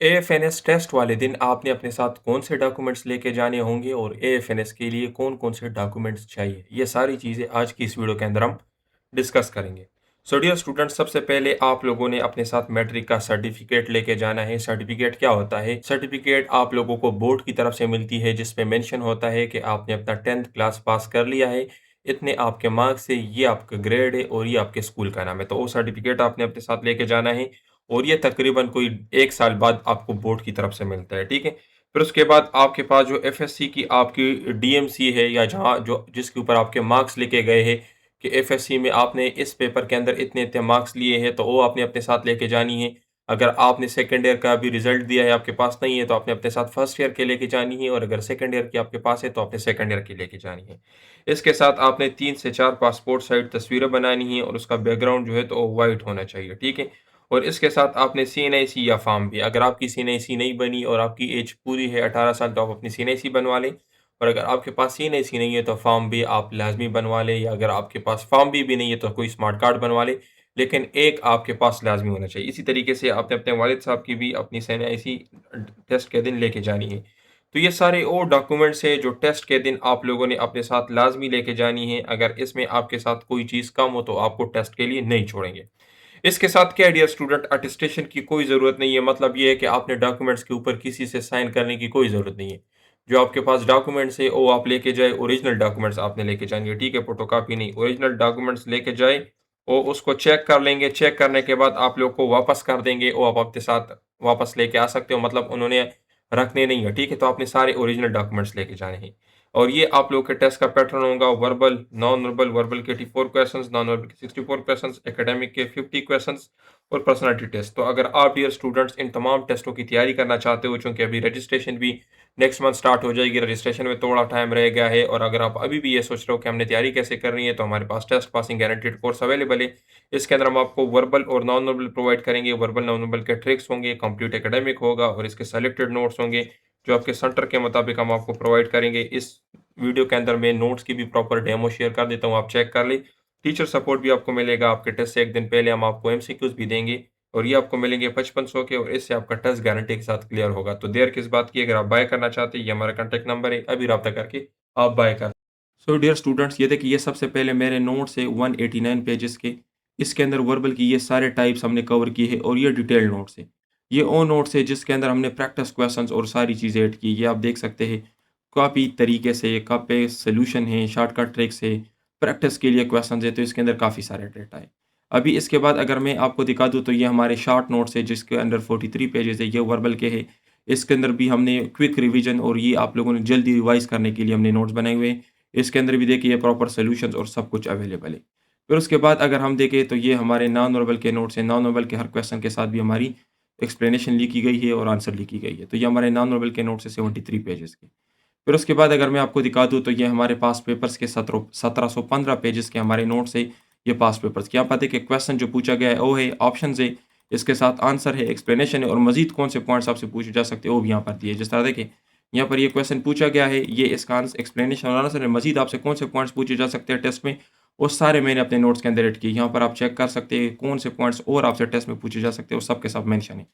एएफएनएस test वाले दिन आपने अपने साथ कौन से डॉक्यूमेंट्स लेके जाने होंगे और एएफएनएस के लिए कौन-कौन से डॉक्यूमेंट्स चाहिए? ये सारी चीज़ें आज की इस वीडियो के अंदर हम डिस्कस करेंगे। सो डियर स्टूडेंट्स, सबसे पहले आप लोगों ने अपने साथ मैट्रिक का सर्टिफिकेट लेके जाना है। सर्टिफिकेट क्या होता है? सर्टिफिकेट आप लोगों को बोर्ड की तरफ से मिलती है जिसमें मेंशन होता है कि आपने अपना 10th क्लास पास कर लिया है। इतने आपके मार्क्स से, ये आपका ग्रेड है और ये आपके स्कूल का नाम है। तो वो सर्टिफिकेट आपने अपने साथ लेके जाना है। और ये तकरीबन कोई 1 साल बाद आपको बोर्ड की तरफ से मिलता है, ठीक है? फिर उसके बाद आपके पास जो एफएससी की आपकी डीएमसी है या जहाँ जो जिसके ऊपर आपके मार्क्स लिखे गए हैं कि एफएससी में आपने इस पेपर के अंदर इतने-इतने मार्क्स लिए हैं, तो वो आपने अपने साथ लेके जानी है। अगर आपने सेकंड ईयर का भी रिज़ल्ट दिया है, आपके पास नहीं है, तो आपने अपने साथ फर्स्ट ईयर के लेके जानी है और अगर सेकंड ईयर की आपके पास है, तो आपने सेकंड ईयर की लेके जानी है। इसके साथ आपने 3 से 4 पासपोर्ट साइज़ तस्वीरें बनानी है और उसका बैकग्राउंड जो है तो व्हाइट होना चाहिए, ठीक है? और इसके साथ आपने सीएनआईसी या फ़ॉर्म भी, अगर आपकी सीएनआईसी नहीं बनी और आपकी एज पूरी है 18 साल, तो आप अपनी सीएनआईसी बनवा लें। और अगर आपके पास सीएनआईसी नहीं है तो फ़ॉर्म भी आप लाज़मी बनवा लें, या अगर आपके पास फ़ॉर्म भी नहीं है तो कोई स्मार्ट कार्ड बनवा लें, लेकिन एक आपके पास लाज़मी होना चाहिए। इसी तरीके से आपने अपने वालिद साहब की भी अपनी सीएनआईसी टेस्ट के दिन लेके जानी है। तो ये सारे वो डॉक्यूमेंट्स हैं जो टेस्ट के दिन आप लोगों ने अपने साथ लाज़मी लेके जानी है। अगर इसमें आपके साथ कोई चीज़ कम हो तो आपको टेस्ट के लिए नहीं छोड़ेंगे। इसके साथ क्या है डियर स्टूडेंट, अटेस्टेशन की कोई ज़रूरत नहीं है। मतलब ये है कि आपने डॉक्यूमेंट्स के ऊपर किसी से साइन करने की कोई ज़रूरत नहीं है। जो आपके पास डॉक्यूमेंट्स है वो आप लेके जाए, ओरिजिनल डॉक्यूमेंट्स आपने लेके जाएँगे, ठीक है? फ़ोटोकॉपी नहीं, ओरिजिनल डॉक्यूमेंट्स लेके जाए, वो उसको चेक कर लेंगे। चेक करने के बाद आप लोग को वापस कर देंगे, वो आप अपने साथ वापस लेके आ सकते हो, मतलब उन्होंने रखने नहीं है, ठीक है? तो आपने सारे ओरिजिनल डॉक्यूमेंट्स लेके जाने हैं। और ये आप लोग के टेस्ट का पैटर्न होगा वर्बल, नॉन वर्बल, वर्बल के 84 क्वेश्चंस, नॉन वर्बल के 64 क्वेश्चंस, एकेडमिक के 50 क्वेश्चंस और पर्सनालिटी टेस्ट। तो अगर आप डियर स्टूडेंट्स इन तमाम टेस्टों की तैयारी करना चाहते हो, चूँकि अभी रजिस्ट्रेशन भी नेक्स्ट मंथ स्टार्ट हो जाएगी, रजिस्ट्रेशन में थोड़ा टाइम रह गया है, और अगर आप अभी भी ये सोच रहे हो कि हमने तैयारी कैसे करनी है, तो हमारे पास test passing guaranteed course available है। इसके अंदर हम आपको वर्बल और नॉन वर्बल प्रोवाइड करेंगे। वर्बल, नॉन वर्बल के ट्रिक्स होंगे, कंप्लीट एकेडमिक होगा और इसके सेलेक्टेड नोट्स होंगे, जो आपके सेंटर के मुताबिक हम आपको प्रोवाइड करेंगे। इस वीडियो के अंदर मैं नोट्स की भी प्रॉपर डेमो शेयर कर देता हूँ, आप चेक कर लें। टीचर सपोर्ट भी आपको मिलेगा, आपके टेस्ट से 1 दिन पहले हम आपको एमसीक्यूज़ भी देंगे और ये आपको मिलेंगे 5500 के, और इससे आपका टेस्ट गारंटी के साथ क्लियर होगा। तो देर किस बात की, अगर आप बाय करना चाहते हैं, ये हमारा कॉन्टैक्ट नंबर है, अभी राब्ता करके आप बाय कर। सो डियर स्टूडेंट्स, ये देखिए, ये सबसे पहले मेरे नोट्स है 189 पेजेस के। इसके अंदर वर्बल की ये सारे टाइप्स हमने कवर किए हैं और ये डिटेल्ड नोट्स है। ये वो नोट्स है जिसके अंदर हमने प्रैक्टिस क्वेश्चंस और सारी चीज़ें ऐड की। ये आप देख सकते हैं, काफ़ी तरीके से, काफ़ी सॉल्यूशन है, शॉर्टकट ट्रिक्स है, प्रैक्टिस के लिए क्वेश्चंस है, तो इसके अंदर काफ़ी सारे डेटा है। अभी इसके बाद अगर मैं आपको दिखा दूँ तो ये हमारे शॉर्ट नोट्स है जिसके अंदर 43 पेजेस है, ये वर्बल के है। इसके अंदर भी हमने क्विक रिवीजन और ये आप लोगों ने जल्दी रिवाइज़ करने के लिए हमने नोट्स बनाए हुए हैं। इसके अंदर भी देखिए प्रॉपर सॉल्यूशंस और सब कुछ अवेलेबल है। फिर उसके बाद अगर हम देखें तो ये हमारे नॉन वर्बल के नोट्स हैं। नॉन वर्बल के हर क्वेश्चन के साथ भी हमारी एक्सप्लेनेशन लिखी गई है और आंसर लिखी गई है। तो ये हमारे नॉन वर्बल के नोट्स हैं 73 पेजेस के। फिर उसके बाद अगर मैं आपको दिखा दूँ तो ये हमारे पास पेपर्स के 1715 पेजेस के हमारे नोट्स है, ये पास्ट पेपर्स के। यहाँ पर देखिए क्वेश्चन जो पूछा गया है वो है, ऑप्शंस है, इसके साथ आंसर है, एक्सप्लेनेशन है और मज़ीद कौन से पॉइंट्स आपसे पूछे जा सकते हैं वो भी यहाँ पर दिए। जिस तरह देखिए, यहाँ पर ये क्वेश्चन पूछा गया है, ये इसका एक्सप्लेनेशन और आंसर है, मज़ीद आपसे कौन से पॉइंट्स पूछे जा सकते हैं टेस्ट में, वो सारे मैंने अपने नोट्स के अंदर ऐड किए। यहाँ पर आप चेक कर सकते हैं कौन से पॉइंट्स और आपसे टेस्ट में पूछे जा सकते हैं, वो सब के सब मेंशन है।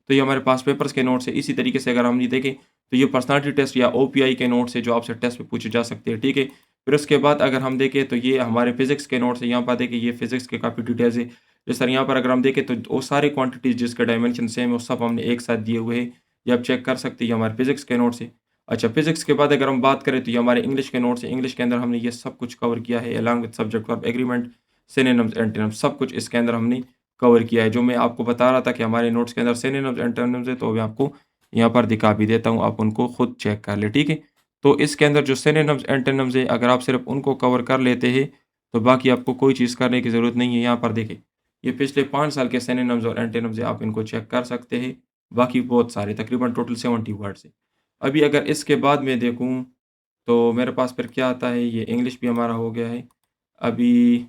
तो ये हमारे पास पेपर्स के नोट्स है। इसी तरीके से अगर हम ये देखें तो ये पर्सनैलिटी टेस्ट या ओपीआई के नोट्स है जो आपसे टेस्ट में पूछे जा सकते हैं, ठीक है? फिर उसके बाद अगर हम देखें तो ये हमारे फिज़िक्स के नोट्स हैं। यहाँ पर देखिए, ये फिज़िक्स के काफ़ी डिटेल्स है। जैसे सर यहाँ पर अगर हम देखें तो वो सारे क्वांटिटीज़ जिसके डायमेंशन सेम है, वो सब हमने एक साथ दिए हुए हैं। ये आप चेक कर सकते हैं, ये हमारे फिज़िक्स के नोट्स हैं। अच्छा, फिज़िक्स के बाद अगर हम बात करें तो ये हमारे इंग्लिश के नोट्स हैं। इंग्लिश के अंदर हमने ये सब कुछ कवर किया है, along with subject verb agreement, synonyms, antonyms, सब कुछ इसके अंदर हमने कवर किया है। जो मैं आपको बता रहा था कि हमारे नोट्स के अंदर सिनोनिम्स, एंटोनिम्स है, तो मैं आपको यहाँ पर दिखा भी देता हूँ, आप उनको खुद चेक कर लें, ठीक है? तो इसके अंदर जो सिनोनिम्स, एंटोनिम्स है, अगर आप सिर्फ़ उनको कवर कर लेते हैं, तो बाकी आपको कोई चीज़ करने की ज़रूरत नहीं है। यहाँ पर देखें, ये पिछले 5 साल के सिनोनिम्स और एंटोनिम्स है, आप इनको चेक कर सकते हैं। बाकी बहुत सारे, तकरीबन टोटल 70 वर्ड्स हैं। अभी अगर इसके बाद मैं देखूँ, तो मेरे पास फिर क्या आता है, ये इंग्लिश भी हमारा हो गया है। अभी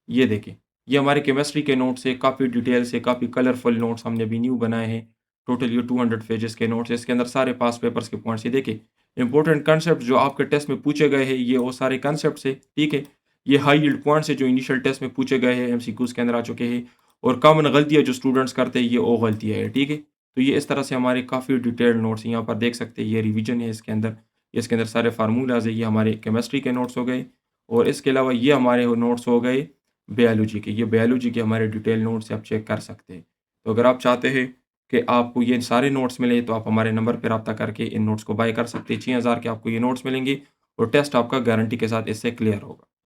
ये देखें, ये हमारे केमिस्ट्री के नोट्स है, काफ़ी डिटेल से, काफ़ी कलरफुल नोट्स हमने अभी न्यू बनाए हैं। टोटल ये 200 पेजेस के नोट्स हैं, इसके अंदर सारे पास पेपर्स के पॉइंट्स ये देखिए। इंपॉर्टेंट कॉन्सेप्ट जो आपके टेस्ट में पूछे गए हैं, ये वो सारे कॉन्सेप्ट्स हैं, ठीक है? ये हाई यील्ड पॉइंट्स हैं जो इनिशियल टेस्ट में पूछे गए हैं, एमसीक्यूज़ के अंदर आ चुके हैं, और कॉमन गलतियाँ जो स्टूडेंट्स करते हैं, ये वो गलतियाँ हैं, ठीक है? तो ये इस तरह से हमारे काफ़ी डिटेल्ड नोट्स यहाँ पर देख सकते हैं, ये रिवीजन है इसके अंदर सारे फार्मूलाज़ है, ये हमारे केमिस्ट्री के नोट्स हो गए और इसके अलावा ये हमारे नोट्स हो गए बायोलॉजी के। ये बायोलॉजी के हमारे डिटेल नोट्स आप चेक कर सकते हैं। तो अगर आप चाहते हैं कि आपको ये सारे नोट्स मिले तो आप हमारे नंबर पे राब्ता करके इन नोट्स को बाय कर सकते हैं। 6000 के आपको ये नोट्स मिलेंगे और टेस्ट आपका गारंटी के साथ इससे क्लियर होगा।